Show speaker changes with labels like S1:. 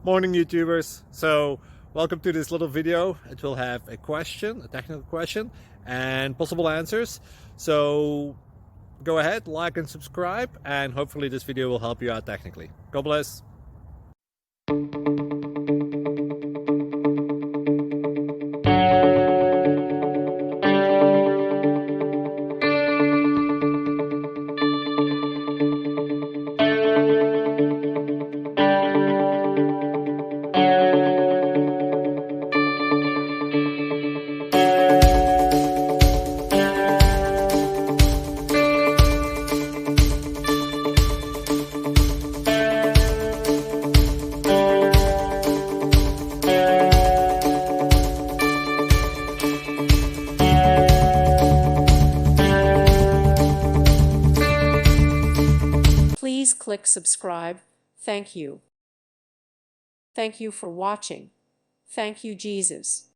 S1: Morning YouTubers. So welcome to this little video. It will have a question, a technical question, and possible answers. So go ahead, like and subscribe, and hopefully this video will help you out technically. God bless.
S2: Please click subscribe. Thank you. Thank you for watching. Thank you, Jesus.